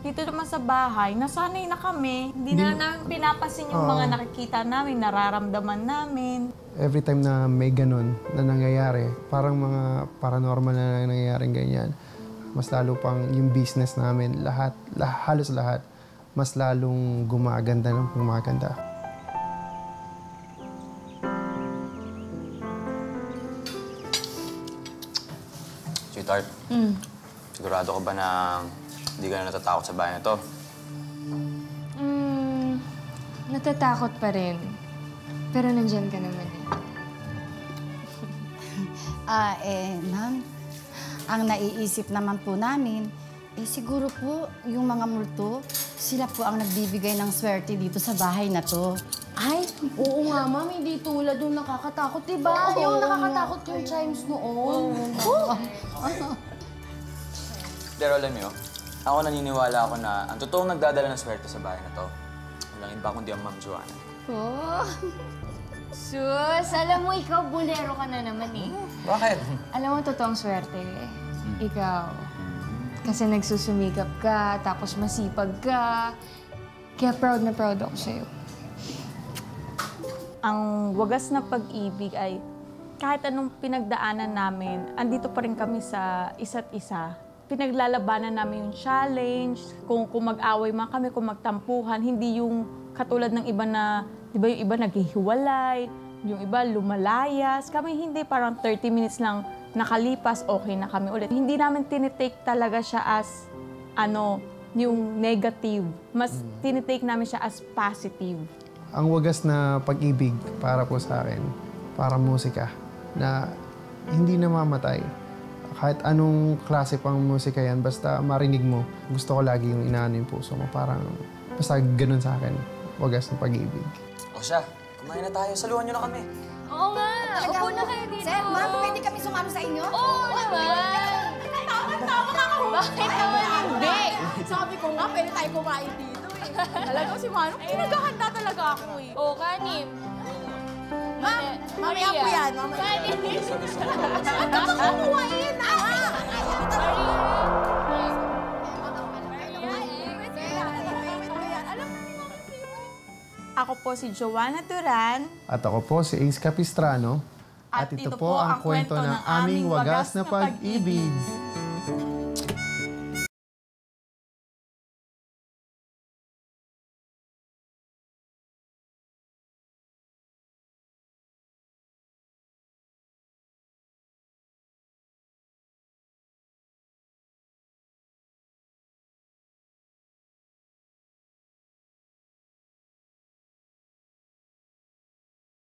Dito naman sa bahay, nasanay na kami. Hindi na namin pinapasin yung mga nakikita namin, nararamdaman namin. Every time na may ganun na nangyayari, parang mga paranormal na nangyayaring ganyan, mas lalo pang yung business namin, halos lahat, mas lalong gumaganda ng gumaganda. Sweetheart, sigurado ka ba na hindi ka na natatakot sa bahay na to? Natatakot pa rin. Pero nandyan ka naman Ma'am, ang naiisip naman po namin, siguro po yung mga multo, sila po ang nagbibigay ng swerte dito sa bahay na to. Ay, oo nga, ma'am. Hindi tulad yung nakakatakot, diba? Yung nakakatakot yung chimes noon. Pero alam niyo, ako naniniwala ako na ang totoong nagdadala ng swerte sa bahay na to, walang iba kundi ang Ma'am Joanna. Oh. Sus, alam mo, ikaw bulero ka na naman eh. Bakit? Alam mo, totoong swerte. Ikaw. Kasi nagsusumikap ka, tapos masipag ka. Kaya proud na proud ako sa'yo. Ang wagas na pag-ibig ay kahit anong pinagdaanan namin, andito pa rin kami sa isa't isa. Pinaglalabanan namin yung challenge, kung mag-away man kami, kung magtampuhan, hindi yung katulad ng iba na, di ba yung iba naghihiwalay, yung iba lumalayas. Kami hindi, parang 30 minutes lang nakalipas, okay na kami ulit. Hindi namin tinitake talaga siya as, yung negative. Mas tinitake namin siya as positive. Ang wagas na pag-ibig para po sa akin, para musika, na hindi namamatay. Kahit anong klase pang musika yan, basta marinig mo, gusto ko lagi yung inaano yung puso mo. Parang, basta ganun sa akin, wagas na pag-ibig. O siya, kumain na tayo. Saluhan niyo na kami. Oo nga, upo na kayo dito. Sir, ma'am, pwede kami sumano sa inyo? Oo naman. Tama ka ako. Bakit naman hindi? Sabi ko nga, pwede tayo kumain dito eh. Talagang si Manong, pinaghahanda talaga ako eh. Oo, kanin. Ma'am, mamaya po yan. Kanin. Kumain na! Ako po si Joanna Duran. At ako po si Ace Capistrano. At ito po ang kwento ng aming wagas na pag-ibig.